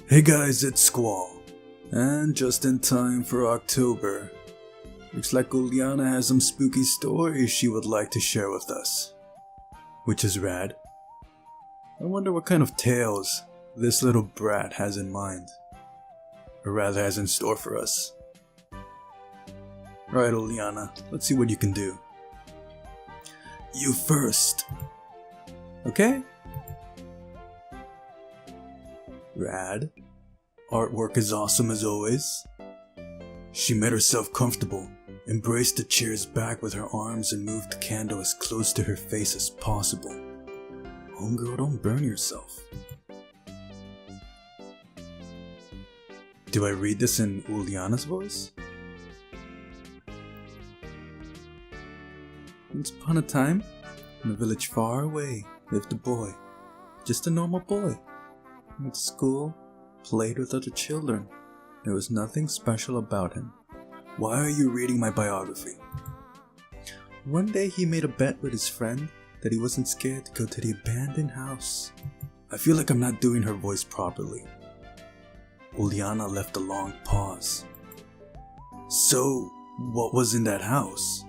Hey guys, it's Squall. And just in time for October. Looks like Uliana has some spooky stories she would like to share with us. Which is rad. I wonder what kind of tales this little brat has in mind. Or rather has in store for us. Right, Uliana, let's see what you can do. You first. Okay? Rad. Artwork is awesome as always. She made herself comfortable, embraced the chair's back with her arms and moved the candle as close to her face as possible. Homegirl, don't burn yourself. Do I read this in Uliana's voice? Once upon a time, in a village far away, lived a boy. Just a normal boy. Went to school, played with other children. There was nothing special about him. Why are you reading my biography? One day he made a bet with his friend that he wasn't scared to go to the abandoned house. I feel like I'm not doing her voice properly. Uliana left a long pause. So, what was in that house?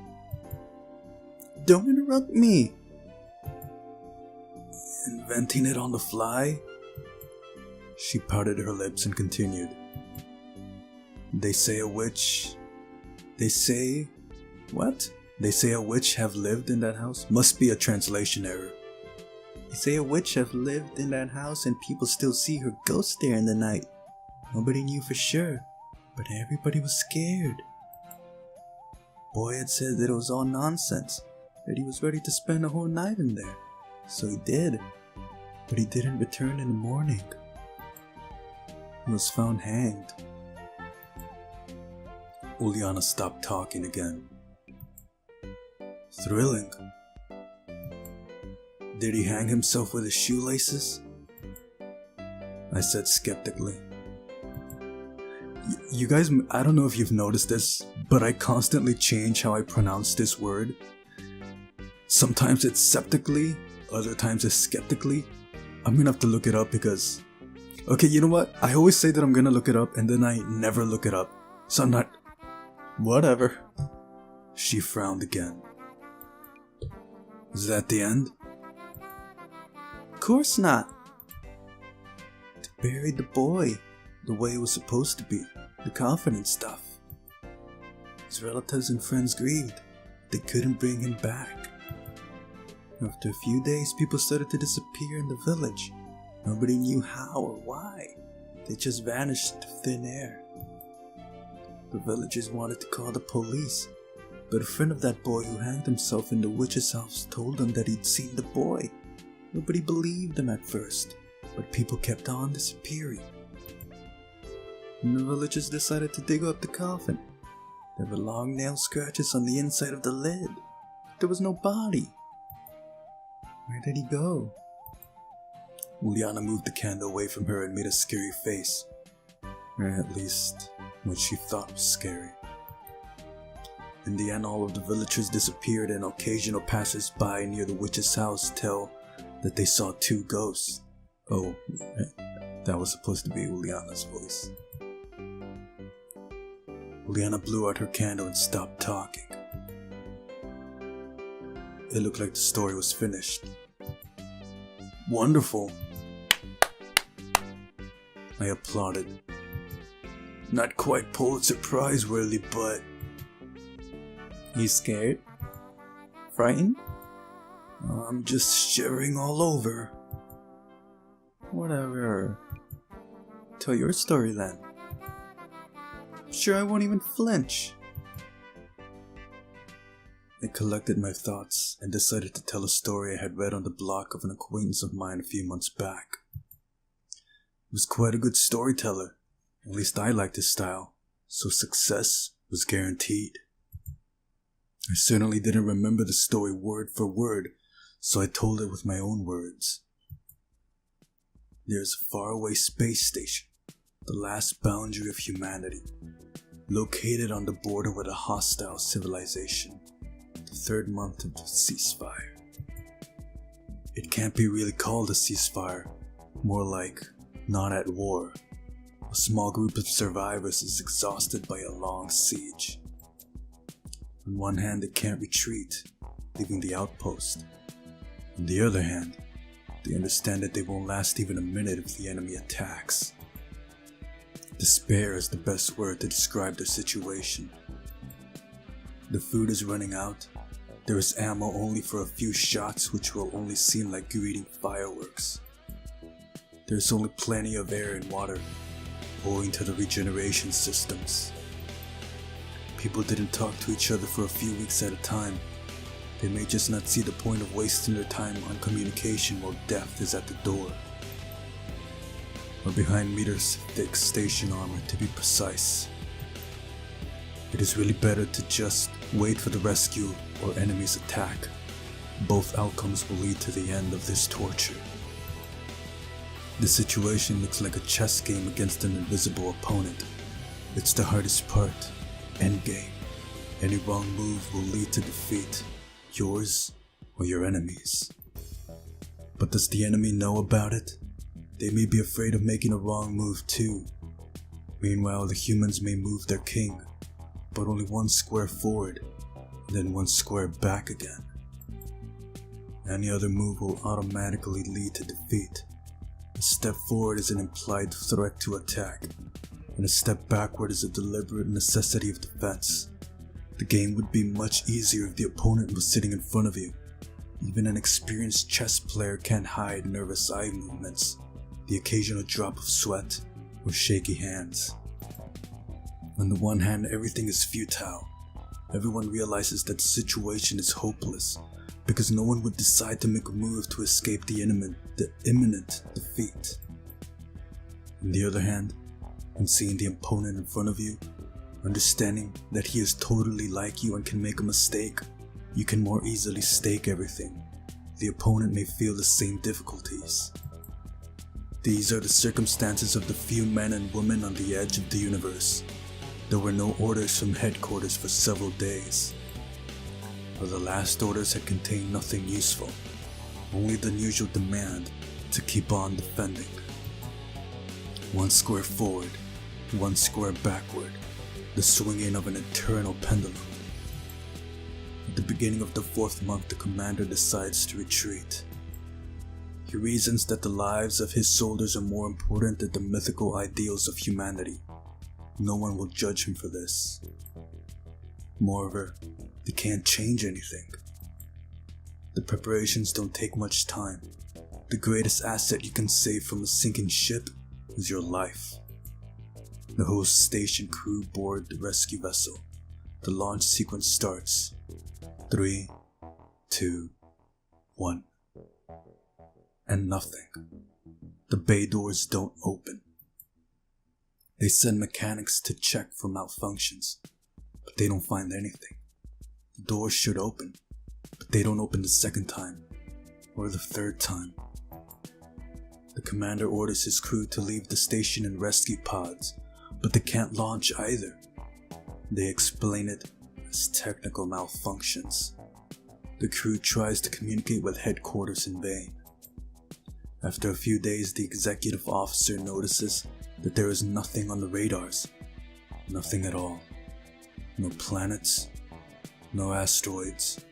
Don't interrupt me! Inventing it on the fly? She pouted her lips and continued. They say a witch... What? They say a witch have lived in that house? Must be a translation error. They say a witch have lived in that house and people still see her ghost there in the night. Nobody knew for sure, but everybody was scared. Boy had said that it was all nonsense, that he was ready to spend a whole night in there. So he did, but he didn't return in the morning. He was found hanged. Uliana stopped talking again. Thrilling. Did he hang himself with his shoelaces? I said skeptically. You guys, I don't know if you've noticed this, but I constantly change how I pronounce this word. Sometimes it's septically, other times it's skeptically. I'm gonna have to look it up because... Okay, you know what? I always say that I'm gonna look it up and then I never look it up. So I'm not... Whatever. She frowned again. Is that the end? Of course not. They buried the boy the way it was supposed to be. The confident stuff. His relatives and friends grieved. They couldn't bring him back. After a few days, people started to disappear in the village. Nobody knew how or why. They just vanished into thin air. The villagers wanted to call the police, but a friend of that boy who hanged himself in the witch's house told them that he'd seen the boy. Nobody believed him at first, but people kept on disappearing. And the villagers decided to dig up the coffin. There were long nail scratches on the inside of the lid. There was no body. Where did he go? Uliana moved the candle away from her and made a scary face. Or at least, what she thought was scary. In the end, all of the villagers disappeared and occasional passers-by near the witch's house tell that they saw two ghosts. Oh, that was supposed to be Uliana's voice. Uliana blew out her candle and stopped talking. It looked like the story was finished. Wonderful! I applauded. Not quite Pulitzer Prize worthy, but... You scared? Frightened? I'm just shivering all over. Whatever. Tell your story then. Sure, I won't even flinch. I collected my thoughts and decided to tell a story I had read on the block of an acquaintance of mine a few months back. He was quite a good storyteller, at least I liked his style, so success was guaranteed. I certainly didn't remember the story word for word, so I told it with my own words. There's a faraway space station, the last boundary of humanity, located on the border with a hostile civilization. The third month of the ceasefire. It can't be really called a ceasefire, more like not at war, A small group of survivors is exhausted by a long siege. On one hand, they can't retreat, leaving the outpost. On the other hand, they understand that they won't last even a minute if the enemy attacks. Despair is the best word to describe their situation. The food is running out. There is ammo only for a few shots, which will only seem like greeting fireworks. There is only plenty of air and water, owing to the regeneration systems. People didn't talk to each other for a few weeks at a time. They may just not see the point of wasting their time on communication while death is at the door. Or behind meters thick station armor, to be precise. It is really better to just wait for the rescue or enemy's attack. Both outcomes will lead to the end of this torture. The situation looks like a chess game against an invisible opponent. It's the hardest part. Endgame. Any wrong move will lead to defeat, yours or your enemy's. But does the enemy know about it? They may be afraid of making a wrong move too. Meanwhile, the humans may move their king, but only one square forward, then one square back again. Any other move will automatically lead to defeat. A step forward is an implied threat to attack, and a step backward is a deliberate necessity of defense. The game would be much easier if the opponent was sitting in front of you. Even an experienced chess player can't hide nervous eye movements, the occasional drop of sweat, or shaky hands. On the one hand, everything is futile. Everyone realizes that the situation is hopeless, because no one would decide to make a move to escape the imminent defeat. On the other hand, when seeing the opponent in front of you, understanding that he is totally like you and can make a mistake, you can more easily stake everything. The opponent may feel the same difficulties. These are the circumstances of the few men and women on the edge of the universe. There were no orders from headquarters for several days. But the last orders had contained nothing useful, only the usual demand to keep on defending. One square forward, one square backward, the swinging of an eternal pendulum. At the beginning of the 4th month, the commander decides to retreat. He reasons that the lives of his soldiers are more important than the mythical ideals of humanity. No one will judge him for this. Moreover, they can't change anything. The preparations don't take much time. The greatest asset you can save from a sinking ship is your life. The host station crew board the rescue vessel. The launch sequence starts. 3, 2, 1. And nothing. The bay doors don't open. They send mechanics to check for malfunctions, but they don't find anything. The doors should open, but they don't open the 2nd time, or the 3rd time. The commander orders his crew to leave the station in rescue pods, but they can't launch either. They explain it as technical malfunctions. The crew tries to communicate with headquarters in vain. After a few days, the executive officer notices that there is nothing on the radars. Nothing at all. No planets, no asteroids,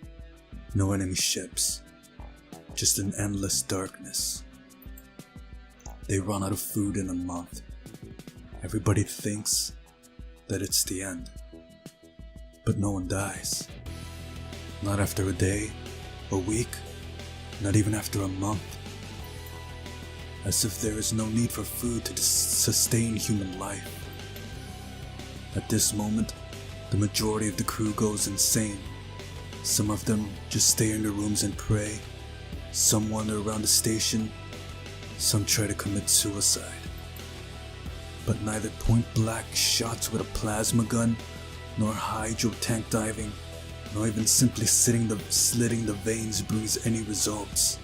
no enemy ships. Just an endless darkness. They run out of food in a month. Everybody thinks that it's the end. But no one dies. Not after a day, a week, not even after a month. As if there is no need for food to sustain human life. At this moment, the majority of the crew goes insane. Some of them just stay in their rooms and pray. Some wander around the station. Some try to commit suicide. But neither point-blank shots with a plasma gun, nor hydro tank diving, nor even simply slitting the veins brings any results.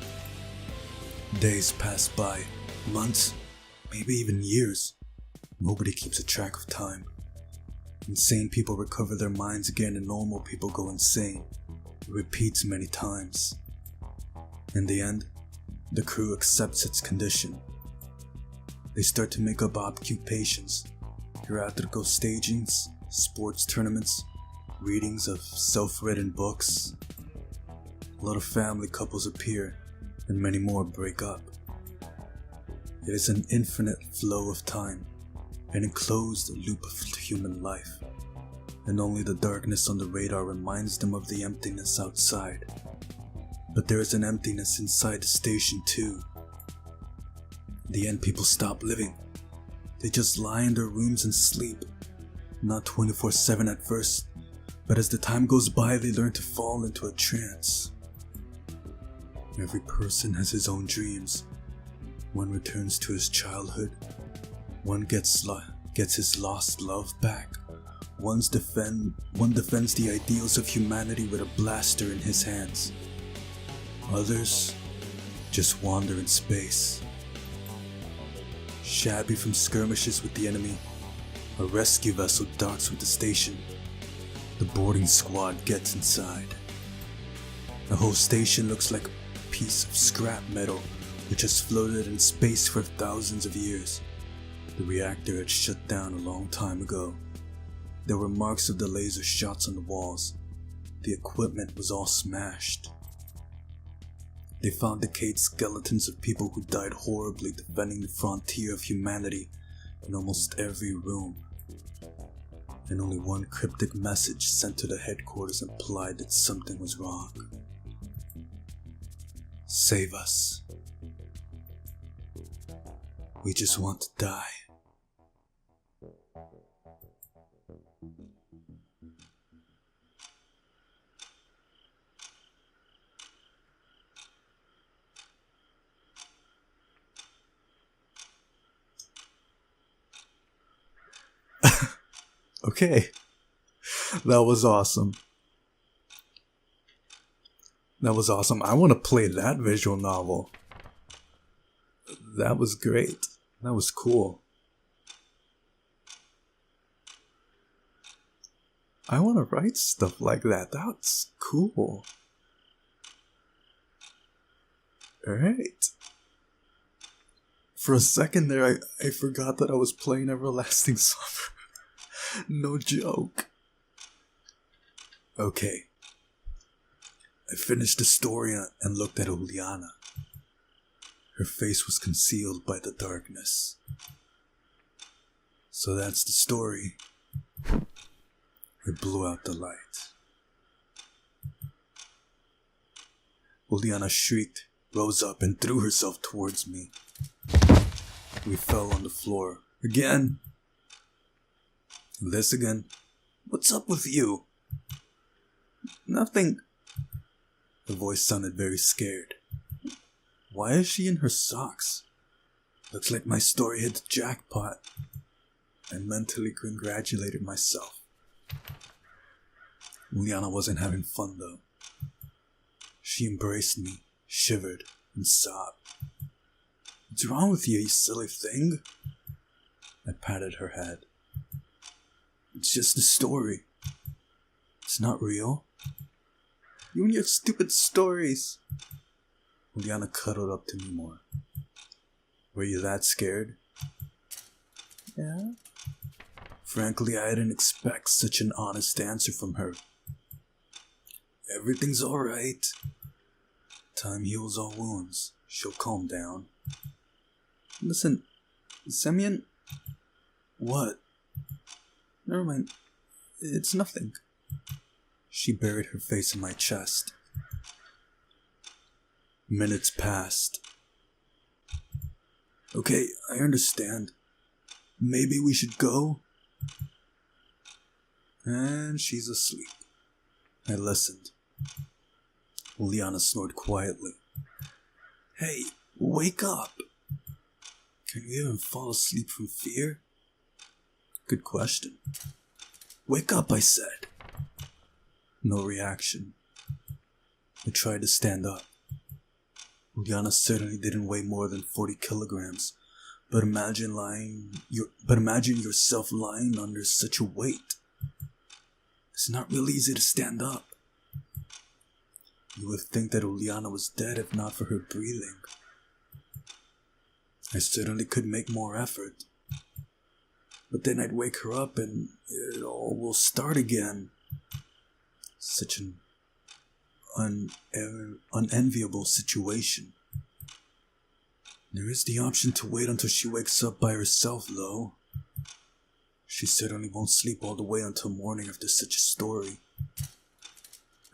Days pass by, months, maybe even years. Nobody keeps a track of time. Insane people recover their minds again and normal people go insane. It repeats many times. In the end, the crew accepts its condition. They start to make up occupations, theatrical stagings, sports tournaments, readings of self-written books. A lot of family couples appear, and many more break up. It is an infinite flow of time, an enclosed loop of human life, and only the darkness on the radar reminds them of the emptiness outside. But there is an emptiness inside the station too. In the end, people stop living. They just lie in their rooms and sleep. Not 24/7 at first, but as the time goes by, they learn to fall into a trance. Every person has his own dreams. One returns to his childhood. One gets his lost love back. One defends the ideals of humanity with a blaster in his hands. Others just wander in space. Shabby from skirmishes with the enemy, a rescue vessel docks with the station. The boarding squad gets inside. The whole station looks like a piece of scrap metal which has floated in space for thousands of years. The reactor had shut down a long time ago. There were marks of the laser shots on the walls. The equipment was all smashed. They found decayed skeletons of people who died horribly defending the frontier of humanity in almost every room. And only one cryptic message sent to the headquarters implied that something was wrong. Save us. We just want to die. Okay, that was awesome. That was awesome. I want to play that visual novel. That was great. That was cool. I want to write stuff like that. That's cool. Alright. For a second there, I forgot that I was playing Everlasting Summer. No joke. Okay. I finished the story and looked at Uliana. Her face was concealed by the darkness. So that's the story. I blew out the light. Uliana shrieked, rose up, and threw herself towards me. We fell on the floor. Again. This again. What's up with you? Nothing. The voice sounded very scared. Why is she in her socks? Looks like my story hit the jackpot. I mentally congratulated myself. Uliana wasn't having fun though. She embraced me, shivered, and sobbed. What's wrong with you silly thing? I patted her head. It's just a story. It's not real. You and your stupid stories. Uliana cuddled up to me more. Were you that scared? Yeah. Frankly, I didn't expect such an honest answer from her. Everything's alright. Time heals all wounds. She'll calm down. Listen, Semyon... What? Never mind. It's nothing. She buried her face in my chest. Minutes passed. Okay, I understand. Maybe we should go? And she's asleep. I listened. Uliana snored quietly. Hey, wake up! Can you even fall asleep from fear? Good question. Wake up, I said. No reaction. I tried to stand up. Uliana certainly didn't weigh more than 40 kilograms, but imagine yourself lying under such a weight. It's not really easy to stand up. You would think that Uliana was dead if not for her breathing. I certainly could make more effort. But then I'd wake her up and it all will start again. Such an unenviable situation. There is the option to wait until she wakes up by herself, though. She certainly won't sleep all the way until morning after such a story.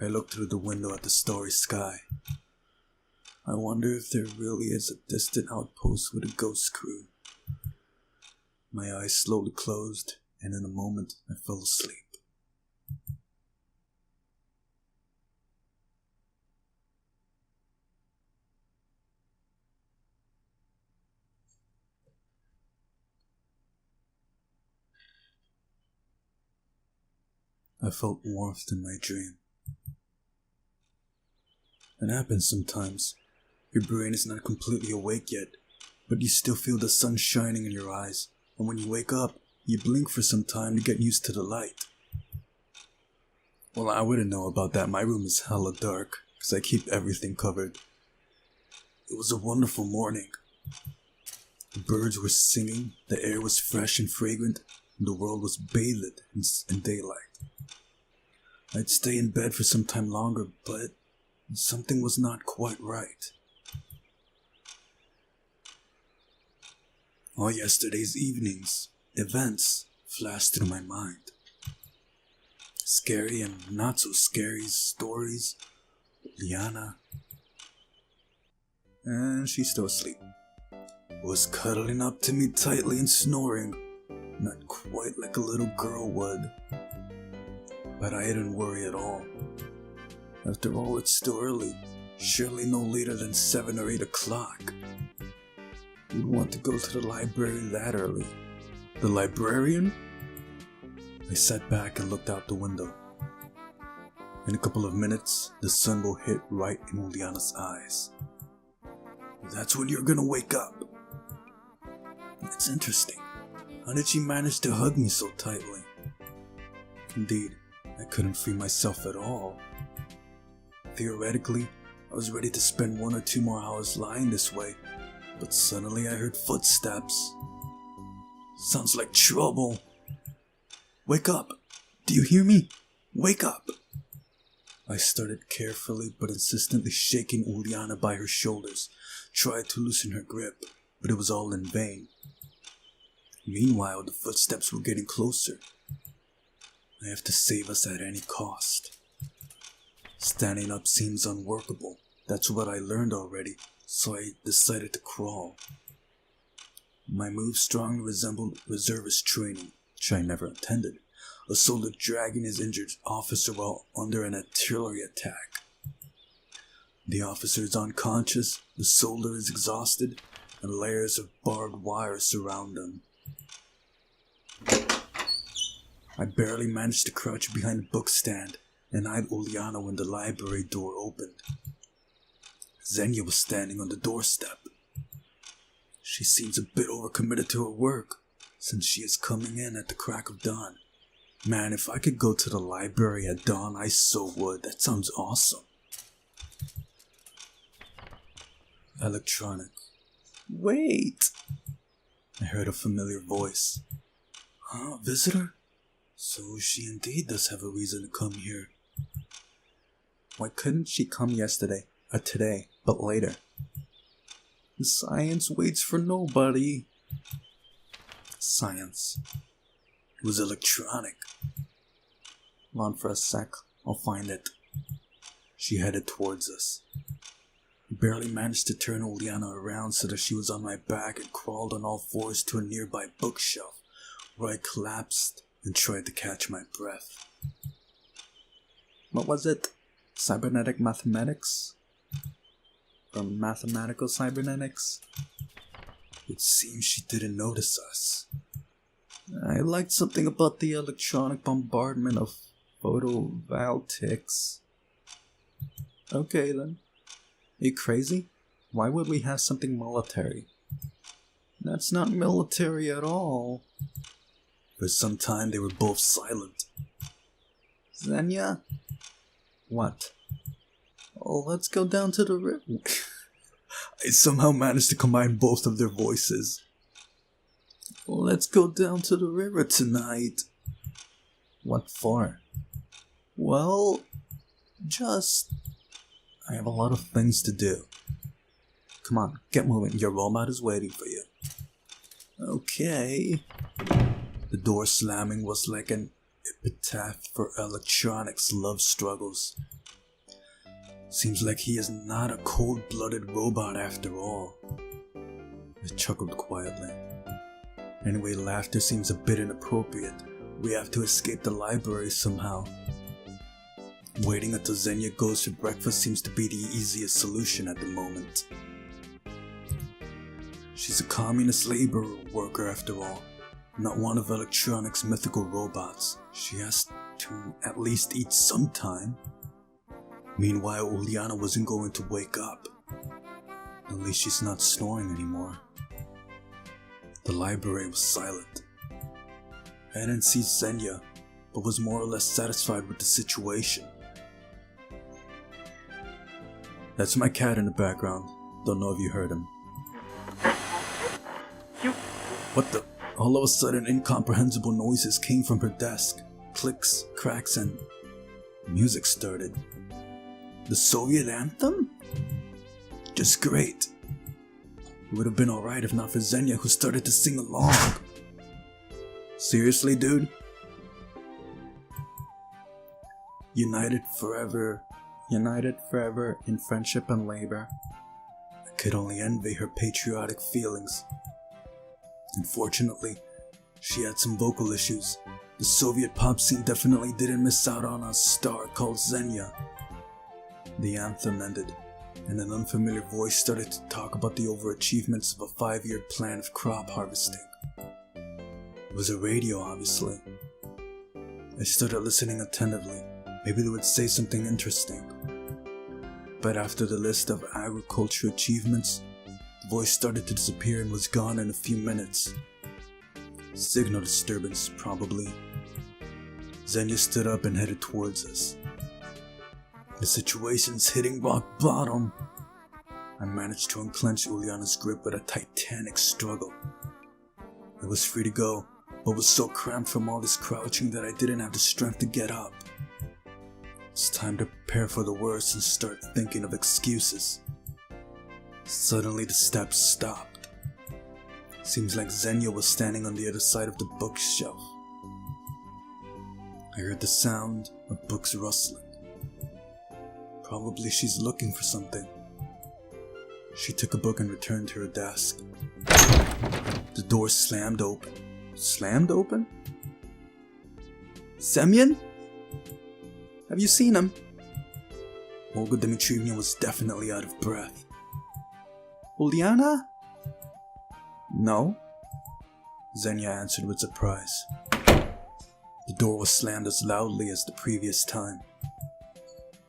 I look through the window at the starry sky. I wonder if there really is a distant outpost with a ghost crew. My eyes slowly closed, and in a moment I fell asleep. I felt warmth in my dream. It happens sometimes. Your brain is not completely awake yet, but you still feel the sun shining in your eyes, and when you wake up, you blink for some time to get used to the light. Well, I wouldn't know about that. My room is hella dark, because I keep everything covered. It was a wonderful morning. The birds were singing, the air was fresh and fragrant, and the world was bathed in daylight. I'd stay in bed for some time longer, but something was not quite right. All yesterday's evening's events flashed through my mind. Scary and not so scary stories. Liana. And she's still asleep. Was cuddling up to me tightly and snoring. Not quite like a little girl would. But I didn't worry at all. After all, it's still early. Surely no later than 7 or 8 o'clock. You'd want to go to the library that early. The librarian? I sat back and looked out the window. In a couple of minutes, the sun will hit right in Uliana's eyes. That's when you're gonna wake up. It's interesting. How did she manage to hug me so tightly? Indeed, I couldn't free myself at all. Theoretically, I was ready to spend 1 or 2 more hours lying this way, but suddenly I heard footsteps. Sounds like trouble. Wake up! Do you hear me? Wake up! I started carefully but insistently shaking Uliana by her shoulders, tried to loosen her grip, but it was all in vain. Meanwhile, the footsteps were getting closer. I have to save us at any cost. Standing up seems unworkable. That's what I learned already, so I decided to crawl. My move strongly resembled reservist training, which I never intended. A soldier dragging his injured officer while under an artillery attack. The officer is unconscious, the soldier is exhausted, and layers of barbed wire surround them. I barely managed to crouch behind a bookstand and eyed Uliana when the library door opened. Xenia was standing on the doorstep. She seems a bit overcommitted to her work, since she is coming in at the crack of dawn. Man, if I could go to the library at dawn, I so would. That sounds awesome. Electronic. Wait! I heard a familiar voice. Huh, visitor? So she indeed does have a reason to come here. Why couldn't she come yesterday, or today, but later? Science waits for nobody. Science. It was electronic. Hold on for a sec, I'll find it. She headed towards us. I barely managed to turn Uliana around so that she was on my back and crawled on all fours to a nearby bookshelf, where I collapsed and tried to catch my breath. What was it? Cybernetic mathematics? Or mathematical cybernetics? It seems she didn't notice us. I liked something about the electronic bombardment of photovoltaics. Okay then. Are you crazy? Why would we have something military? That's not military at all. For some time they were both silent. Xenia? What? Oh, let's go down to the river. I somehow managed to combine both of their voices. Let's go down to the river tonight. What for? Well, I have a lot of things to do. Come on, get moving. Your robot is waiting for you. Okay. The door slamming was like an epitaph for electronics love struggles. Seems like he is not a cold-blooded robot after all. I chuckled quietly. Anyway, laughter seems a bit inappropriate. We have to escape the library somehow. Waiting until Xenia goes for breakfast seems to be the easiest solution at the moment. She's a communist labor worker after all, not one of electronics' mythical robots. She has to at least eat sometime. Meanwhile, Uliana wasn't going to wake up. At least she's not snoring anymore. The library was silent. I didn't see Xenia, but was more or less satisfied with the situation. That's my cat in the background. Don't know if you heard him. What the? All of a sudden, incomprehensible noises came from her desk. Clicks, cracks, and music started. The Soviet anthem? Just great. It would have been alright if not for Xenia, who started to sing along. Seriously, dude? United forever in friendship and labor. I could only envy her patriotic feelings. Unfortunately, she had some vocal issues. The Soviet pop scene definitely didn't miss out on a star called Xenia. The anthem ended, and an unfamiliar voice started to talk about the overachievements of a 5-year plan of crop harvesting. It was a radio, obviously. I started listening attentively. Maybe they would say something interesting. But after the list of agriculture achievements, the voice started to disappear and was gone in a few minutes. Signal disturbance, probably. Xenia stood up and headed towards us. The situation's hitting rock bottom. I managed to unclench Uliana's grip with a titanic struggle. I was free to go, but was so cramped from all this crouching that I didn't have the strength to get up. It's time to prepare for the worst and start thinking of excuses. Suddenly the steps stopped. Seems like Xenia was standing on the other side of the bookshelf. I heard the sound of books rustling. Probably she's looking for something. She took a book and returned to her desk. The door slammed open. Slammed open? Semyon? Have you seen him? Olga Dmitrievna was definitely out of breath. Uliana? No, Xenia answered with surprise. The door was slammed as loudly as the previous time.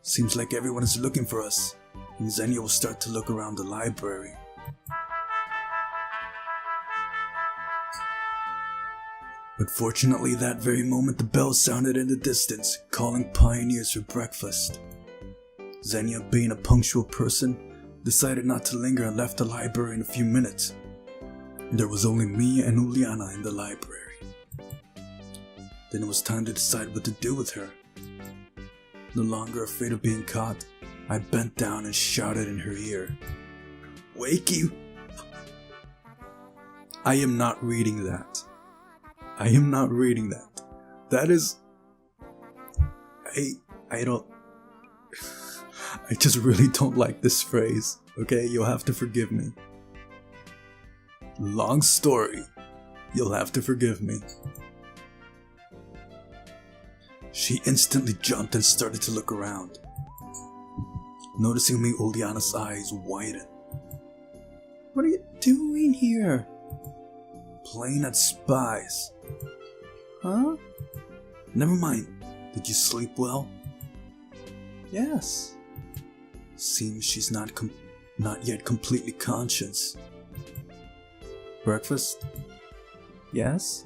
Seems like everyone is looking for us, and Xenia will start to look around the library. But fortunately, that very moment the bell sounded in the distance, calling pioneers for breakfast. Xenia, being a punctual person, decided not to linger and left the library in a few minutes. There was only me and Uliana in the library. Then it was time to decide what to do with her. No longer afraid of being caught, I bent down and shouted in her ear, "Wakey!" I am not reading that. I am not reading that. That is... I don't... I just really don't like this phrase, okay? You'll have to forgive me. Long story. You'll have to forgive me. She instantly jumped and started to look around. Noticing me, Uliana's eyes widened. What are you doing here? Playing at spies. Huh? Never mind. Did you sleep well? Yes. Seems she's not yet completely conscious. Breakfast? Yes.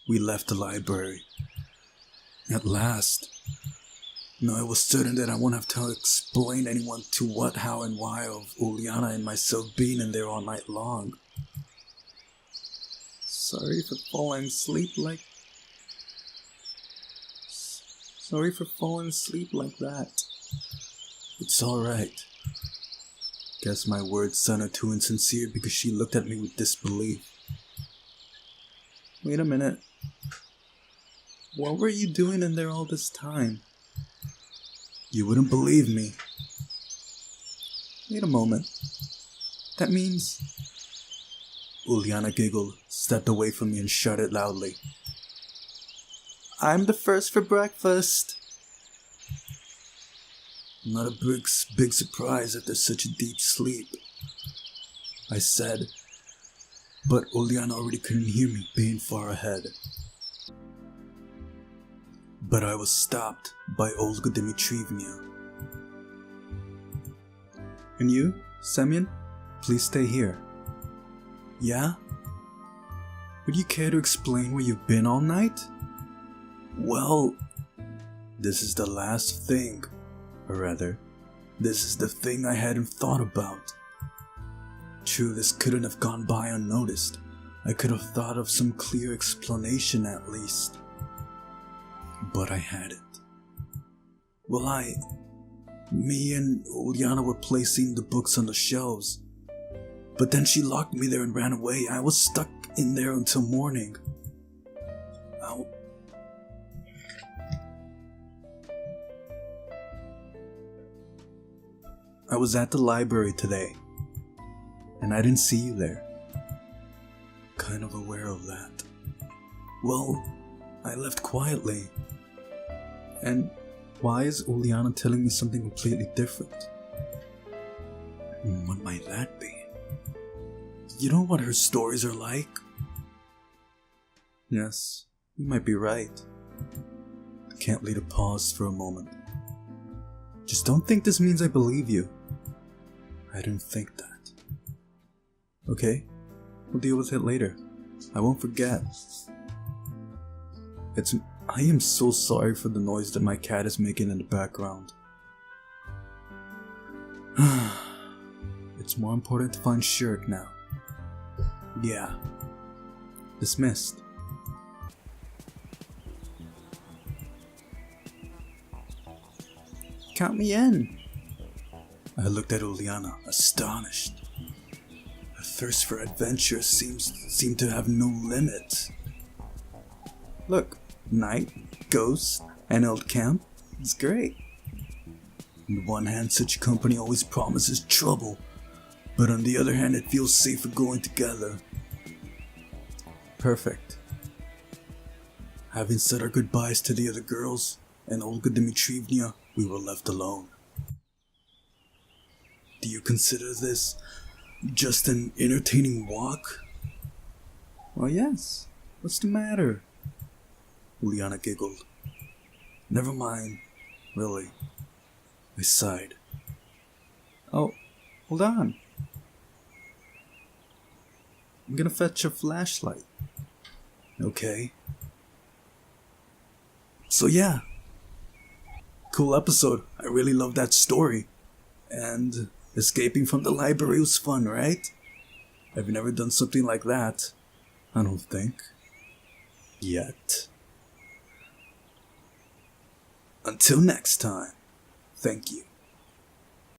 We left the library. At last. No, I was certain that I won't have to explain anyone to what, how, and why of Uliana and myself being in there all night long. Sorry for falling asleep like that. It's alright. Guess my words sounded too insincere because she looked at me with disbelief. Wait a minute. What were you doing in there all this time? You wouldn't believe me. Wait a moment. That means... Uliana giggled, stepped away from me and shouted loudly. I'm the first for breakfast. Not a big surprise after such a deep sleep, I said, but Uliana already couldn't hear me being far ahead. But I was stopped by Olga Dmitrievna. And you, Semyon? Please stay here. Yeah? Would you care to explain where you've been all night? Well, this is the last thing. Or rather, this is the thing I hadn't thought about. True, this couldn't have gone by unnoticed. I could have thought of some clear explanation at least. But I hadn't. Well, me and Uliana were placing the books on the shelves. But then she locked me there and ran away. I was stuck in there until morning. I was at the library today, and I didn't see you there. Kind of aware of that. Well, I left quietly. And why is Uliana telling me something completely different? What might that be? You know what her stories are like? Yes, you might be right. I can't leave a pause for a moment. Just don't think this means I believe you. I didn't think that. Okay, we'll deal with it later. I won't forget. I am so sorry for the noise that my cat is making in the background. It's more important to find Shirk now. Yeah. Dismissed. Count me in. I looked at Uliana, astonished. Her thirst for adventure seemed to have no limit. Look, night, ghosts, and old camp. It's great. On the one hand, such company always promises trouble, but on the other hand, it feels safer going together. Perfect. Having said our goodbyes to the other girls and Olga Dmitrievna, we were left alone. Do you consider this just an entertaining walk? Well, yes. What's the matter? Uliana giggled. Never mind, really. I sighed. Oh, hold on. I'm gonna fetch a flashlight. Okay. So yeah. Cool episode. I really love that story. And escaping from the library was fun, right? I've never done something like that. I don't think. Yet. Until next time. Thank you.